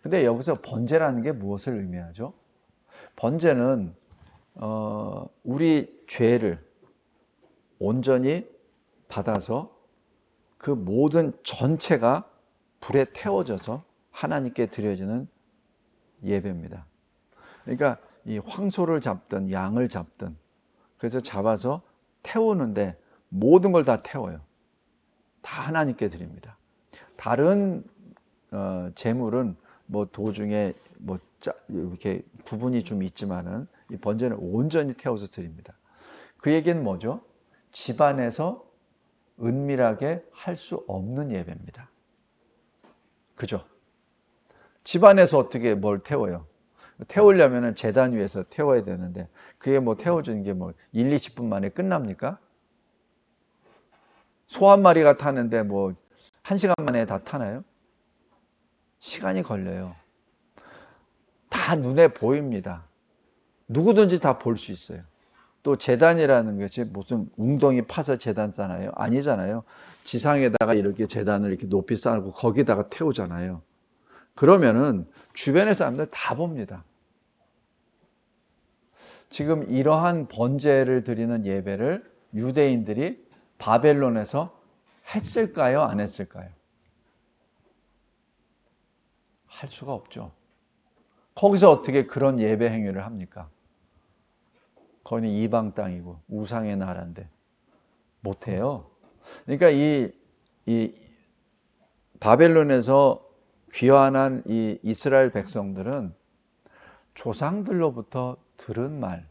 근데 여기서 번제라는 게 무엇을 의미하죠? 번제는 우리 죄를 온전히 받아서 그 모든 전체가 불에 태워져서 하나님께 드려지는 예배입니다. 그러니까 이 황소를 잡든 양을 잡든 그래서 잡아서 태우는데 모든 걸 다 태워요. 다 하나님께 드립니다. 다른 제물은 뭐 도중에 뭐 이렇게 구분이 좀 있지만은 이 번제는 온전히 태워서 드립니다. 그 얘기는 뭐죠? 집안에서 은밀하게 할 수 없는 예배입니다. 그죠? 집안에서 어떻게 뭘 태워요? 태우려면 제단 위에서 태워야 되는데 그게 뭐 태워주는 게 뭐 1, 20분 만에 끝납니까? 소 한 마리가 타는데 뭐 1시간 만에 다 타나요? 시간이 걸려요. 다 눈에 보입니다. 누구든지 다 볼 수 있어요. 또 제단이라는 것이 무슨 웅덩이 파서 제단 쌓나요? 아니잖아요. 지상에다가 이렇게 제단을 이렇게 높이 쌓고 거기다가 태우잖아요. 그러면은 주변의 사람들 다 봅니다. 지금 이러한 번제를 드리는 예배를 유대인들이 바벨론에서 했을까요? 안 했을까요? 할 수가 없죠. 거기서 어떻게 그런 예배 행위를 합니까? 거기는 이방 땅이고 우상의 나라인데 못해요. 그러니까 이 바벨론에서 귀환한 이 이스라엘 백성들은 조상들로부터 들은 말,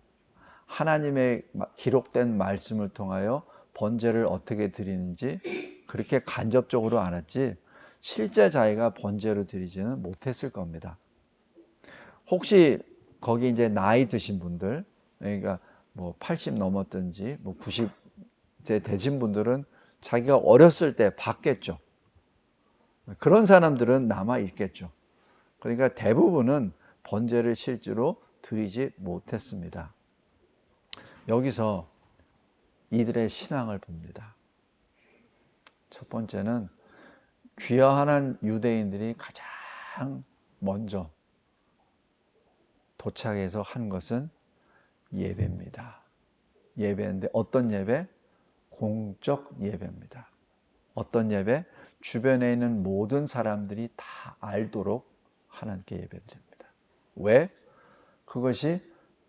하나님의 기록된 말씀을 통하여 번제를 어떻게 드리는지 그렇게 간접적으로 알았지 실제 자기가 번제를 드리지는 못했을 겁니다. 혹시 거기 이제 나이 드신 분들, 그러니까 뭐 80 넘었든지 뭐 90세 되신 분들은 자기가 어렸을 때 봤겠죠. 그런 사람들은 남아 있겠죠. 그러니까 대부분은 번제를 실제로 드리지 못했습니다. 여기서 이들의 신앙을 봅니다. 첫 번째는 귀화한 유대인들이 가장 먼저 도착해서 한 것은 예배입니다. 예배인데 어떤 예배? 공적 예배입니다. 어떤 예배? 주변에 있는 모든 사람들이 다 알도록 하나님께 예배드립니다. 왜? 그것이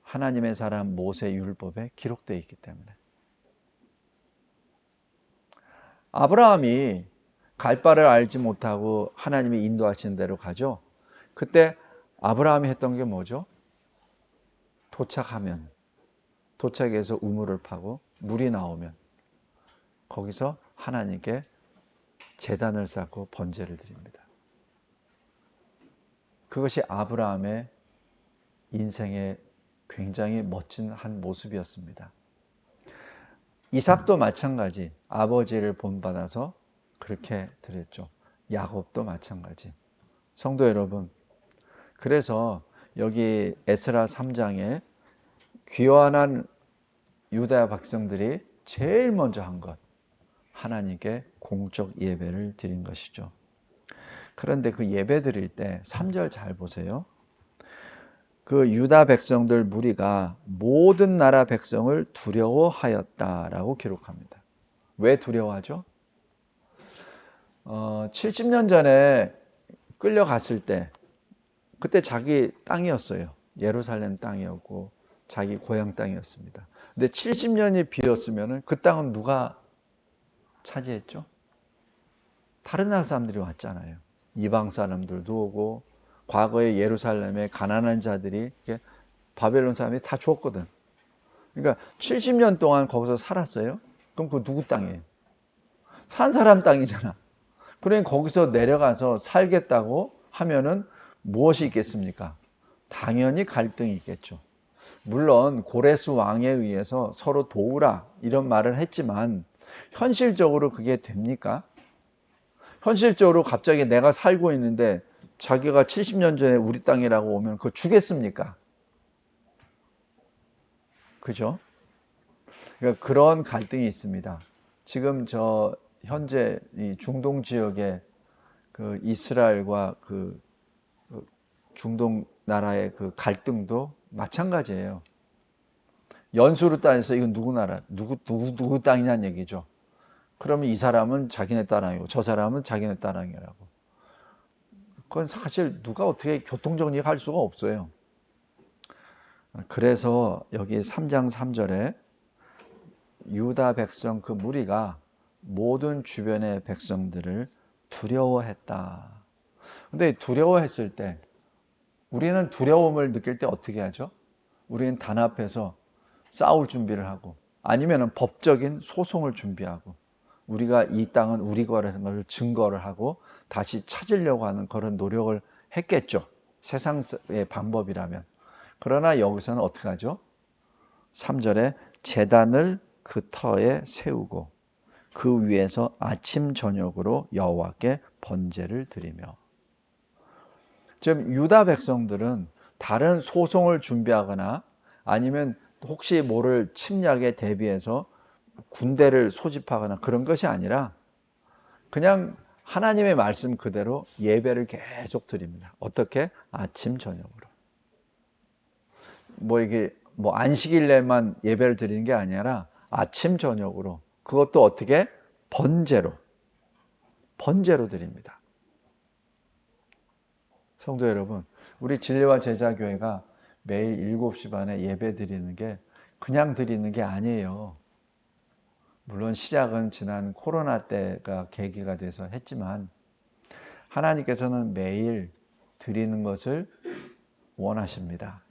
하나님의 사람 모세 율법에 기록되어 있기 때문에. 아브라함이 갈 바를 알지 못하고 하나님이 인도하시는 대로 가죠. 그때 아브라함이 했던 게 뭐죠? 도착해서 우물을 파고 물이 나오면 거기서 하나님께 제단을 쌓고 번제를 드립니다. 그것이 아브라함의 인생의 굉장히 멋진 한 모습이었습니다. 이삭도 마찬가지 아버지를 본받아서 그렇게 드렸죠. 야곱도 마찬가지. 성도 여러분, 그래서 여기 에스라 3장에 귀환한 유다 백성들이 제일 먼저 한 것, 하나님께 공적 예배를 드린 것이죠. 그런데 그 예배 드릴 때 3절 잘 보세요. 그 유다 백성들 무리가 모든 나라 백성을 두려워하였다라고 기록합니다. 왜 두려워하죠? 70년 전에 끌려갔을 때 그때 자기 땅이었어요. 예루살렘 땅이었고 자기 고향 땅이었습니다. 근데 70년이 비었으면 그 땅은 누가 차지했죠? 다른 나라 사람들이 왔잖아요. 이방 사람들도 오고 과거에 예루살렘에 가난한 자들이 바벨론 사람이 다 죽었거든. 그러니까 70년 동안 거기서 살았어요. 그럼 그 누구 땅이에요? 산 사람 땅이잖아. 그러니 거기서 내려가서 살겠다고 하면은 무엇이 있겠습니까? 당연히 갈등이 있겠죠. 물론 고레스 왕에 의해서 서로 도우라 이런 말을 했지만 현실적으로 그게 됩니까? 현실적으로 갑자기 내가 살고 있는데 자기가 70년 전에 우리 땅이라고 오면 그거 주겠습니까? 그죠? 그러니까 그런 갈등이 있습니다. 지금 저 현재 이 중동 지역에 그 이스라엘과 그 중동 나라의 그 갈등도 마찬가지예요. 연수로 따져서 이건 누구 나라, 누구 땅이냐는 얘기죠. 그러면 이 사람은 자기네 땅이고 저 사람은 자기네 땅이라고. 그건 사실 누가 어떻게 교통정리할 수가 없어요. 그래서 여기 3장 3절에 유다 백성 그 무리가 모든 주변의 백성들을 두려워했다. 근데 두려워했을 때 우리는 두려움을 느낄 때 어떻게 하죠? 우리는 단합해서 싸울 준비를 하고 아니면 법적인 소송을 준비하고 우리가 이 땅은 우리 거라는 것을 증거를 하고 다시 찾으려고 하는 그런 노력을 했겠죠. 세상의 방법이라면. 그러나 여기서는 어떻게 하죠? 3절에 제단을 그 터에 세우고 그 위에서 아침 저녁으로 여호와께 번제를 드리며. 지금 유다 백성들은 다른 소송을 준비하거나 아니면 혹시 모를 침략에 대비해서 군대를 소집하거나 그런 것이 아니라 그냥 하나님의 말씀 그대로 예배를 계속 드립니다. 어떻게? 아침 저녁으로. 이게 안식일에만 예배를 드리는 게 아니라 아침 저녁으로, 그것도 어떻게? 번제로 드립니다. 성도 여러분, 우리 진리와 제자교회가 매일 7시 반에 예배 드리는 게 그냥 드리는 게 아니에요. 물론 시작은 지난 코로나 때가 계기가 돼서 했지만 하나님께서는 매일 드리는 것을 원하십니다.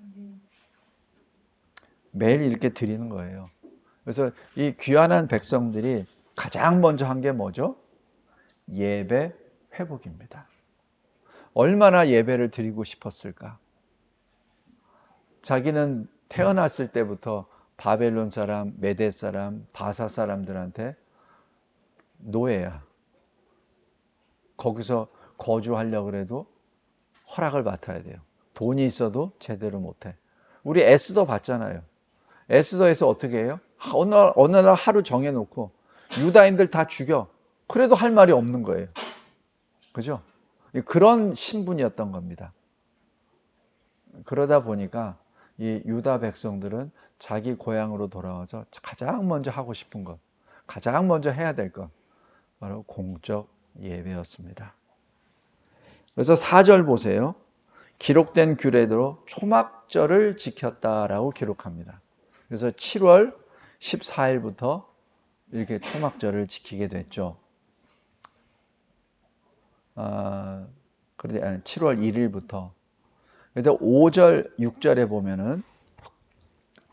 매일 이렇게 드리는 거예요. 그래서 이 귀환한 백성들이 가장 먼저 한 게 뭐죠? 예배 회복입니다. 얼마나 예배를 드리고 싶었을까? 자기는 태어났을 때부터 바벨론 사람, 메대 사람, 바사 사람들한테 노예야. 거기서 거주하려고 해도 허락을 맡아야 돼요. 돈이 있어도 제대로 못해. 우리 에스더 봤잖아요. 에스더에서 어떻게 해요? 어느 날 하루 정해놓고 유다인들 다 죽여. 그래도 할 말이 없는 거예요. 그죠? 그런 신분이었던 겁니다. 그러다 보니까 이 유다 백성들은 자기 고향으로 돌아와서 가장 먼저 하고 싶은 것, 가장 먼저 해야 될 것, 바로 공적 예배였습니다. 그래서 4절 보세요. 기록된 규례대로 초막절을 지켰다라고 기록합니다. 그래서 7월 14일부터 이렇게 초막절을 지키게 됐죠. 7월 1일부터. 그래서 5절, 6절에 보면은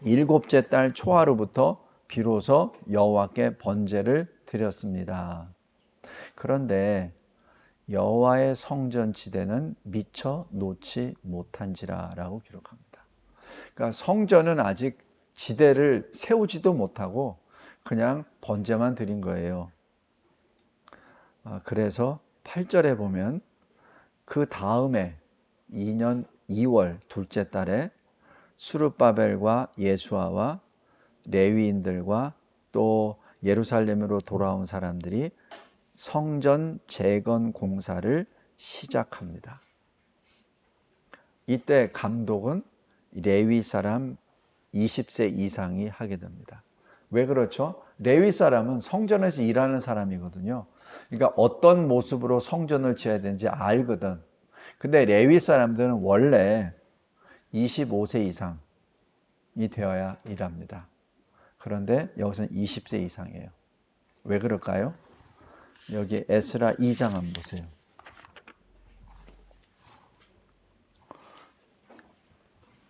일곱째 달 초하루부터 비로소 여호와께 번제를 드렸습니다. 그런데 여호와의 성전 지대는 미처 놓지 못한지라라고 기록합니다. 그러니까 성전은 아직 지대를 세우지도 못하고 그냥 번제만 드린 거예요. 그래서 8절에 보면 그 다음에 2년 2월 둘째 달에 스룹바벨과 예수아와 레위인들과 또 예루살렘으로 돌아온 사람들이 성전 재건 공사를 시작합니다. 이때 감독은 레위 사람 20세 이상이 하게 됩니다. 왜 그렇죠? 레위 사람은 성전에서 일하는 사람이거든요. 그러니까 어떤 모습으로 성전을 지어야 되는지 알거든. 근데 레위 사람들은 원래 25세 이상이 되어야 일합니다. 그런데 여기서는 20세 이상이에요. 왜 그럴까요? 여기 에스라 2장 한번 보세요.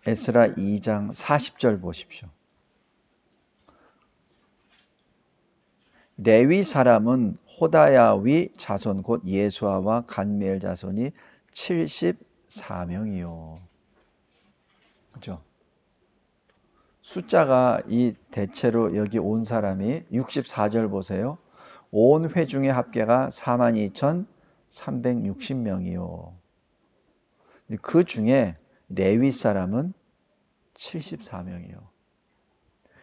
에스라 2장 40절 보십시오. 레위 사람은 호다야위 자손 곧 예수아와 간미엘 자손이 74명이요. 그죠? 숫자가 이 대체로 여기 온 사람이 64절 보세요. 온 회중의 합계가 42,360명이요. 그 중에 레위 사람은 74명이요.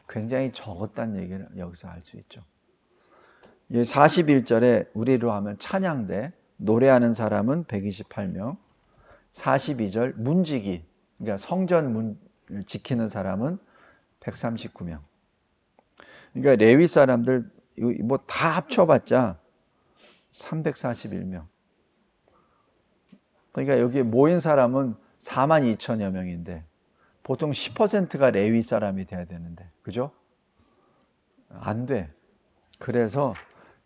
굉장히 적었다는 얘기를 여기서 알 수 있죠. 41절에 우리로 하면 찬양대, 노래하는 사람은 128명, 42절 문지기, 그러니까 성전 문을 지키는 사람은 139명. 그러니까 레위 사람들 뭐 다 합쳐봤자 341명. 그러니까 여기 모인 사람은 4만 2천여 명인데 보통 10%가 레위 사람이 돼야 되는데, 그죠? 안 돼. 그래서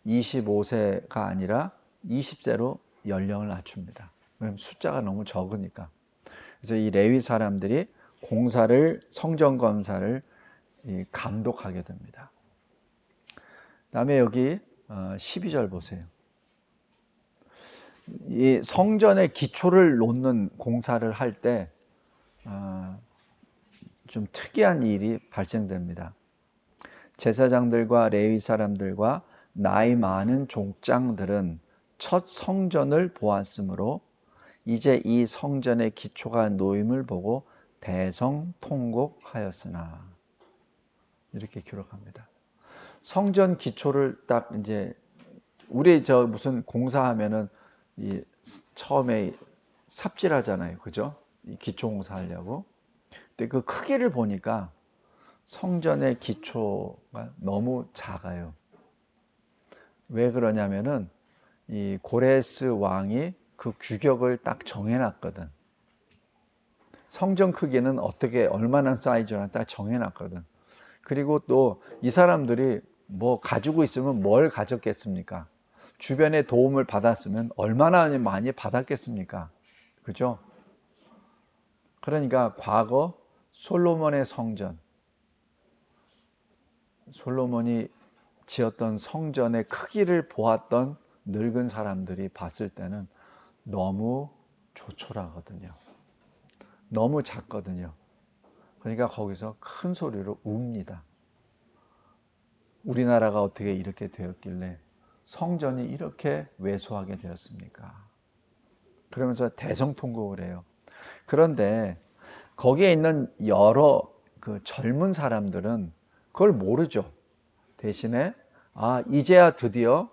25세가 아니라 20세로 연령을 낮춥니다. 왜냐면 숫자가 너무 적으니까. 그래서 이 레위 사람들이 성전 검사를 감독하게 됩니다. 그다음에 여기 12절 보세요. 이 성전의 기초를 놓는 공사를 할 때 좀 특이한 일이 발생됩니다. 제사장들과 레위 사람들과 나이 많은 족장들은 첫 성전을 보았으므로 이제 이 성전의 기초가 놓임을 보고 대성통곡하였으나, 이렇게 기록합니다. 성전 기초를 딱 이제 우리 무슨 공사하면은 처음에 삽질하잖아요, 그죠? 이 기초 공사하려고. 근데 그 크기를 보니까 성전의 기초가 너무 작아요. 왜 그러냐면은 이 고레스 왕이 그 규격을 딱 정해놨거든. 성전 크기는 얼마나 사이즈나 딱 정해놨거든. 그리고 또 이 사람들이 뭐 가지고 있으면 뭘 가졌겠습니까? 주변에 도움을 받았으면 얼마나 많이 받았겠습니까? 그죠? 그러니까 과거 솔로몬의 성전, 솔로몬이 지었던 성전의 크기를 보았던 늙은 사람들이 봤을 때는 너무 조촐하거든요. 너무 작거든요. 그러니까 거기서 큰 소리로 웁니다. 우리나라가 어떻게 이렇게 되었길래 성전이 이렇게 왜소하게 되었습니까? 그러면서 대성통곡을 해요. 그런데 거기에 있는 여러 그 젊은 사람들은 그걸 모르죠. 대신에 이제야 드디어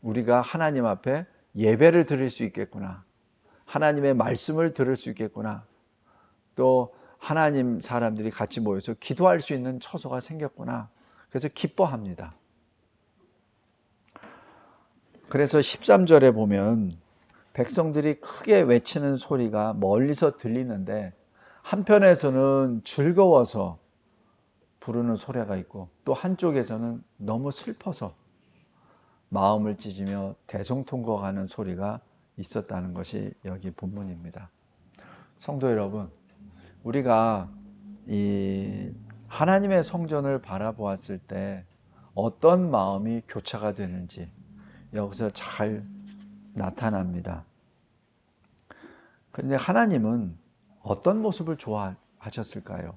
우리가 하나님 앞에 예배를 드릴 수 있겠구나. 하나님의 말씀을 들을 수 있겠구나. 또 하나님 사람들이 같이 모여서 기도할 수 있는 처소가 생겼구나. 그래서 기뻐합니다. 그래서 13절에 보면 백성들이 크게 외치는 소리가 멀리서 들리는데 한편에서는 즐거워서 부르는 소리가 있고 또 한쪽에서는 너무 슬퍼서 마음을 찢으며 대성통곡하는 소리가 있었다는 것이 여기 본문입니다. 성도 여러분, 우리가 이 하나님의 성전을 바라보았을 때 어떤 마음이 교차가 되는지 여기서 잘 나타납니다. 그런데 하나님은 어떤 모습을 좋아하셨을까요?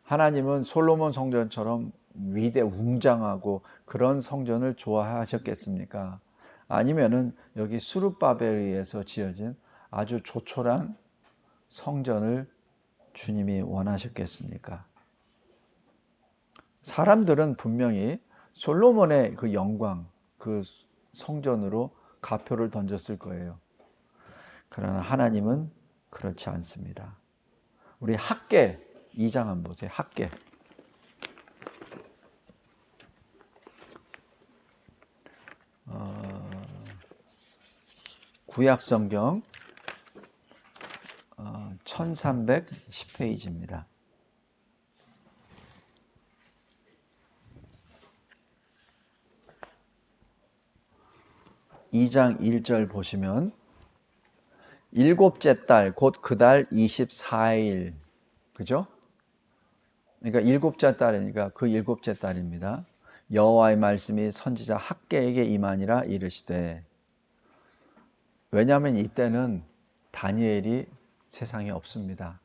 하나님은 솔로몬 성전처럼 웅장하고 그런 성전을 좋아하셨겠습니까? 아니면은 여기 스룹바벨에 의해서 지어진 아주 조촐한 성전을 주님이 원하셨겠습니까? 사람들은 분명히 솔로몬의 그 영광, 그 성전으로 가표를 던졌을 거예요. 그러나 하나님은 그렇지 않습니다. 우리 학개 2장 한번 보세요. 학개. 구약성경 1310페이지입니다. 2장 1절 보시면 일곱째 달 곧 그 달 24일, 그죠? 그러니까 일곱째 달이니까 그 일곱째 달입니다. 여호와의 말씀이 선지자 학개에게 임하니라 이르시되, 왜냐하면 이때는 다니엘이 세상에 없습니다.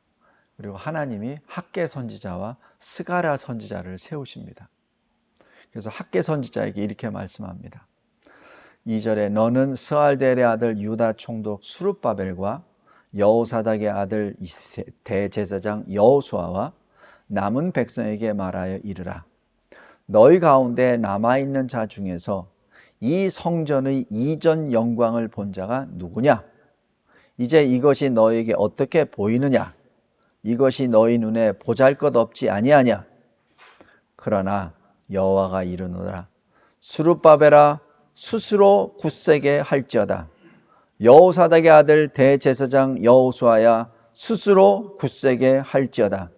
그리고 하나님이 학개 선지자와 스가랴 선지자를 세우십니다. 그래서 학개 선지자에게 이렇게 말씀합니다. 2절에 너는 스알델의 아들 유다 총독 스룹바벨과 여호사닥의 아들 대제사장 여호수아와 남은 백성에게 말하여 이르라. 너희 가운데 남아있는 자 중에서 이 성전의 이전 영광을 본 자가 누구냐? 이제 이것이 너에게 어떻게 보이느냐? 이것이 너희 눈에 보잘것없지 아니하냐? 그러나 여호와가 이르노라. 스룹바벨아, 스스로 굳세게 할지어다. 여호사닥의 아들 대제사장 여호수아야, 스스로 굳세게 할지어다.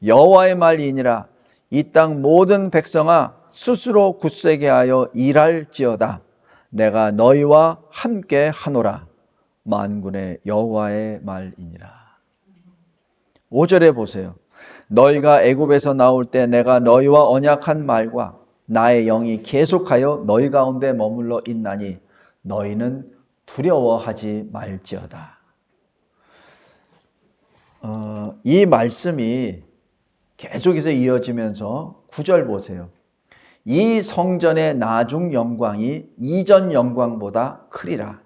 여호와의 말이니라. 이 땅 모든 백성아, 스스로 굳세게 하여 일할지어다. 내가 너희와 함께 하노라. 만군의 여호와의 말이니라. 5절에 보세요. 너희가 애굽에서 나올 때 내가 너희와 언약한 말과 나의 영이 계속하여 너희 가운데 머물러 있나니 너희는 두려워하지 말지어다. 이 말씀이 계속해서 이어지면서 9절 보세요. 이 성전의 나중 영광이 이전 영광보다 크리라.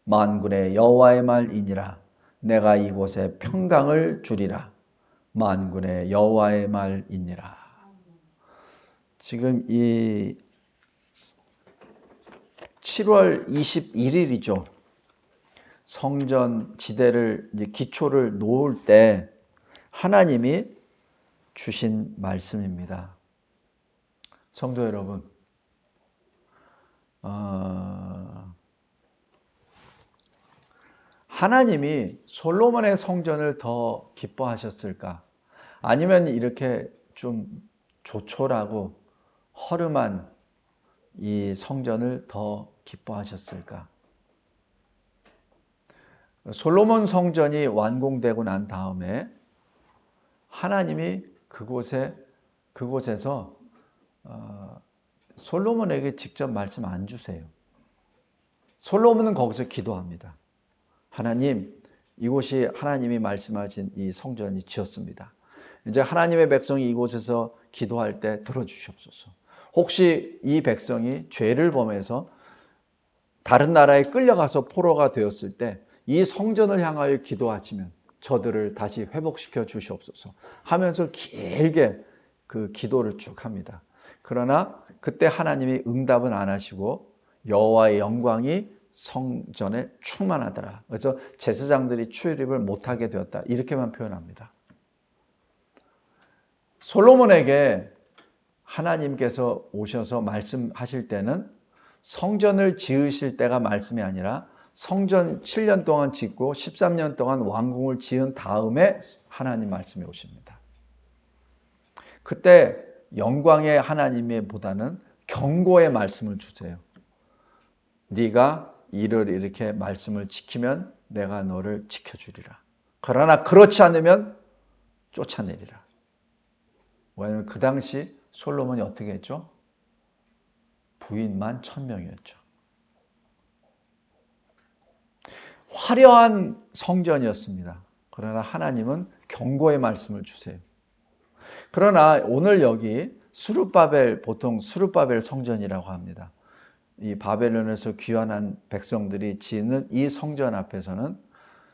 만군의 여호와의 말이니라. 내가 이곳에 평강을 주리라. 만군의 여호와의 말이니라. 지금 이 7월 21일이죠. 성전 지대를 이제 기초를 놓을 때 하나님이 주신 말씀입니다. 성도 여러분, 하나님이 솔로몬의 성전을 더 기뻐하셨을까? 아니면 이렇게 좀 조촐하고 허름한 이 성전을 더 기뻐하셨을까? 솔로몬 성전이 완공되고 난 다음에 하나님이 그곳에서 솔로몬에게 직접 말씀 안 주세요. 솔로몬은 거기서 기도합니다. 하나님, 이곳이 하나님이 말씀하신 이 성전이 지었습니다. 이제 하나님의 백성이 이곳에서 기도할 때 들어주시옵소서. 혹시 이 백성이 죄를 범해서 다른 나라에 끌려가서 포로가 되었을 때 이 성전을 향하여 기도하시면 저들을 다시 회복시켜 주시옵소서 하면서 길게 그 기도를 쭉 합니다. 그러나 그때 하나님이 응답은 안 하시고 여호와의 영광이 성전에 충만하더라. 그래서 제사장들이 출입을 못하게 되었다. 이렇게만 표현합니다. 솔로몬에게 하나님께서 오셔서 말씀하실 때는 성전을 지으실 때가 말씀이 아니라 성전 7년 동안 짓고 13년 동안 왕궁을 지은 다음에 하나님 말씀이 오십니다. 그때 영광의 하나님보다는 경고의 말씀을 주세요. 네가 이를 이렇게 말씀을 지키면 내가 너를 지켜주리라. 그러나 그렇지 않으면 쫓아내리라. 왜냐하면 그 당시 솔로몬이 어떻게 했죠? 부인만 1000명이었죠. 화려한 성전이었습니다. 그러나 하나님은 경고의 말씀을 주세요. 그러나 오늘 여기 스룹바벨, 보통 스룹바벨 성전이라고 합니다. 이 바벨론에서 귀환한 백성들이 지은 이 성전 앞에서는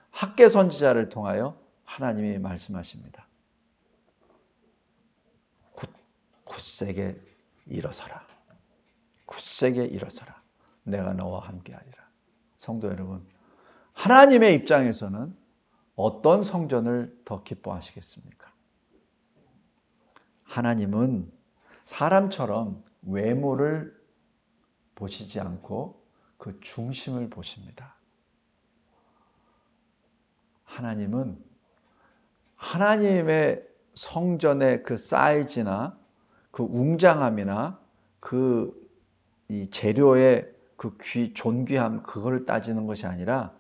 학개 선지자를 통하여 하나님이 말씀하십니다. 굳세게 일어서라. 굳세게 일어서라. 내가 너와 함께하리라. 성도 여러분, 하나님의 입장에서는 어떤 성전을 더 기뻐하시겠습니까? 하나님은 사람처럼 외모를 보시지 않고 그 중심을 보십니다. 하나님은 하나님의 성전의 그 사이즈나 그 웅장함이나 이 재료의 그 존귀함, 그걸 따지는 것이 아니라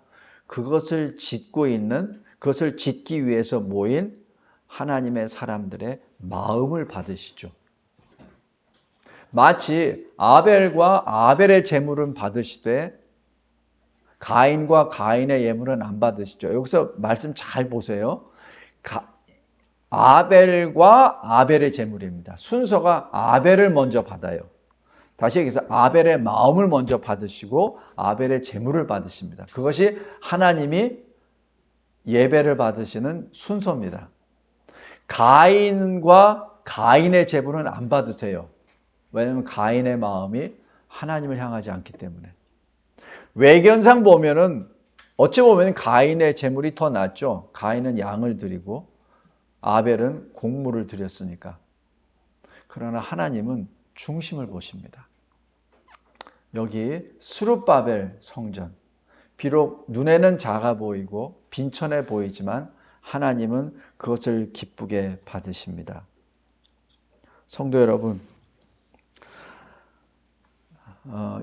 그것을 짓기 위해서 모인 하나님의 사람들의 마음을 받으시죠. 마치 아벨과 아벨의 제물은 받으시되 가인과 가인의 예물은 안 받으시죠. 여기서 말씀 잘 보세요. 아벨과 아벨의 제물입니다. 순서가 아벨을 먼저 받아요. 다시 얘기해서 아벨의 마음을 먼저 받으시고 아벨의 제물을 받으십니다. 그것이 하나님이 예배를 받으시는 순서입니다. 가인과 가인의 제물은 안 받으세요. 왜냐하면 가인의 마음이 하나님을 향하지 않기 때문에. 외견상 보면은 어찌 보면 가인의 제물이 더 낫죠. 가인은 양을 드리고 아벨은 곡물을 드렸으니까. 그러나 하나님은 중심을 보십니다. 여기 스룹바벨 성전, 비록 눈에는 작아 보이고 빈천해 보이지만 하나님은 그것을 기쁘게 받으십니다. 성도 여러분,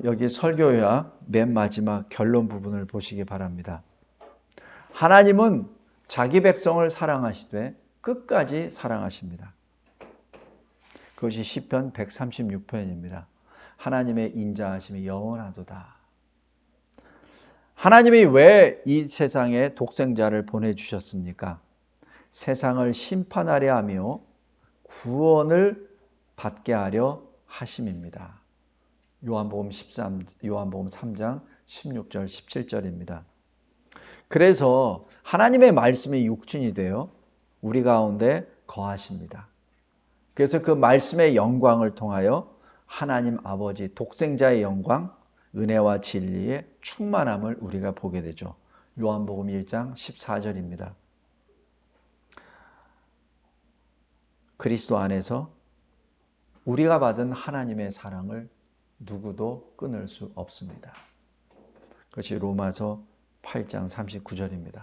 여기 설교야 맨 마지막 결론 부분을 보시기 바랍니다. 하나님은 자기 백성을 사랑하시되 끝까지 사랑하십니다. 그것이 시편 136편입니다. 하나님의 인자하심이 영원하도다. 하나님이 왜 이 세상에 독생자를 보내주셨습니까? 세상을 심판하려 하며 구원을 받게 하려 하심입니다. 요한복음 3장 16절 17절입니다. 그래서 하나님의 말씀이 육신이 되어 우리 가운데 거하십니다. 그래서 그 말씀의 영광을 통하여 하나님 아버지 독생자의 영광, 은혜와 진리의 충만함을 우리가 보게 되죠. 요한복음 1장 14절입니다. 그리스도 안에서 우리가 받은 하나님의 사랑을 누구도 끊을 수 없습니다. 그것이 로마서 8장 39절입니다.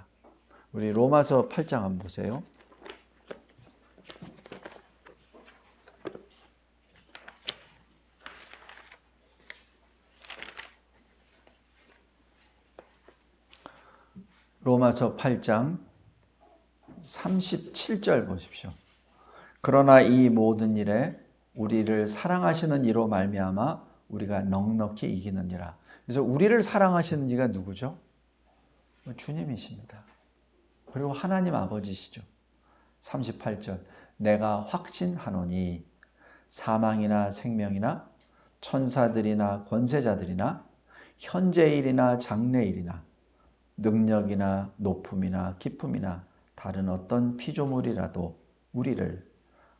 우리 로마서 8장 한번 보세요. 로마서 8장 37절 보십시오. 그러나 이 모든 일에 우리를 사랑하시는 이로 말미암아 우리가 넉넉히 이기느니라. 그래서 우리를 사랑하시는 이가 누구죠? 주님이십니다. 그리고 하나님 아버지시죠. 38절 내가 확신하노니 사망이나 생명이나 천사들이나 권세자들이나 현재일이나 장래일이나 능력이나 높음이나 기쁨이나 다른 어떤 피조물이라도 우리를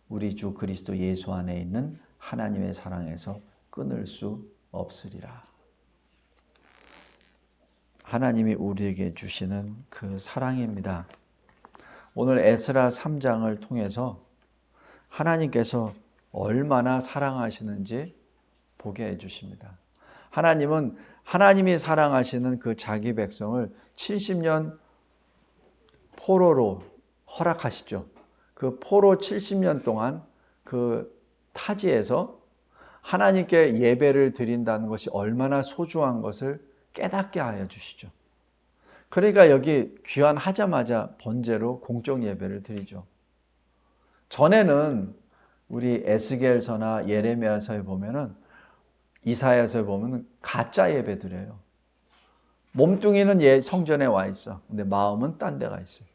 우리 주 그리스도 예수 안에 있는 하나님의 사랑에서 끊을 수 없으리라. 하나님이 우리에게 주시는 그 사랑입니다. 오늘 에스라 3장을 통해서 하나님께서 얼마나 사랑하시는지 보게 해주십니다. 하나님은 하나님이 사랑하시는 그 자기 백성을 70년 포로로 허락하시죠. 그 포로 70년 동안 그 타지에서 하나님께 예배를 드린다는 것이 얼마나 소중한 것을 깨닫게 하여 주시죠. 그러니까 여기 귀환하자마자 번제로 공적 예배를 드리죠. 전에는 우리 에스겔서나 예레미야서에 보면은 이사야서에 보면은 가짜 예배 드려요. 몸뚱이는 성전에 와 있어. 근데 마음은 딴 데 가 있어요.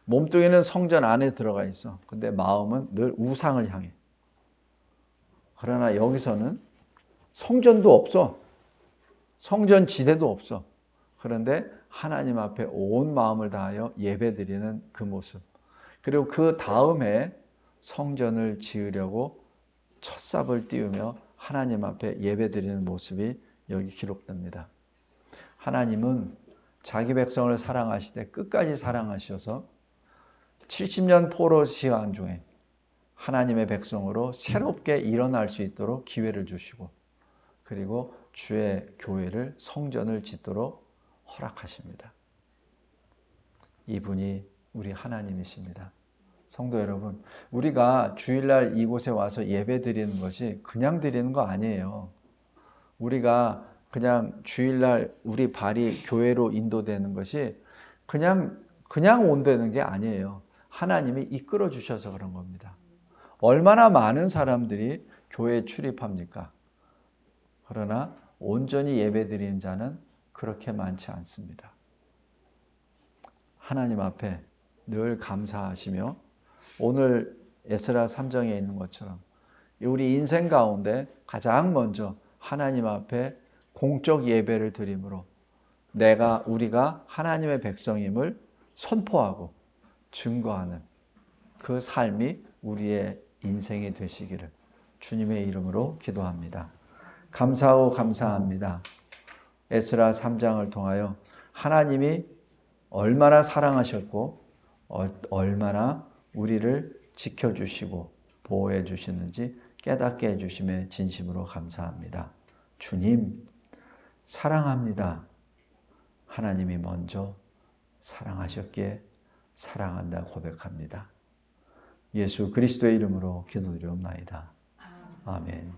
몸뚱이는 성전 안에 들어가 있어. 근데 마음은 늘 우상을 향해. 그러나 여기서는 성전도 없어. 성전 지대도 없어. 그런데 하나님 앞에 온 마음을 다하여 예배드리는 그 모습. 그리고 그 다음에 성전을 지으려고 첫삽을 띄우며 하나님 앞에 예배드리는 모습이 여기 기록됩니다. 하나님은 자기 백성을 사랑하시되 끝까지 사랑하셔서 70년 포로 시간 중에 하나님의 백성으로 새롭게 일어날 수 있도록 기회를 주시고 그리고 주의 교회를 성전을 짓도록 허락하십니다. 이분이 우리 하나님이십니다. 성도 여러분, 우리가 주일날 이곳에 와서 예배 드리는 것이 그냥 드리는 거 아니에요. 우리가 그냥 주일날 우리 발이 교회로 인도되는 것이 그냥 온다는 게 아니에요. 하나님이 이끌어 주셔서 그런 겁니다. 얼마나 많은 사람들이 교회에 출입합니까? 그러나 온전히 예배드리는 자는 그렇게 많지 않습니다. 하나님 앞에 늘 감사하시며 오늘 에스라 3장에 있는 것처럼 우리 인생 가운데 가장 먼저 하나님 앞에 공적 예배를 드림으로 우리가 하나님의 백성임을 선포하고 증거하는 그 삶이 우리의 인생이 되시기를 주님의 이름으로 기도합니다. 감사하고 감사합니다. 에스라 3장을 통하여 하나님이 얼마나 사랑하셨고 얼마나 우리를 지켜주시고 보호해 주시는지 깨닫게 해주심에 진심으로 감사합니다. 주님 사랑합니다. 하나님이 먼저 사랑하셨기에 사랑한다 고백합니다. 예수 그리스도의 이름으로 기도드리옵나이다. 아멘.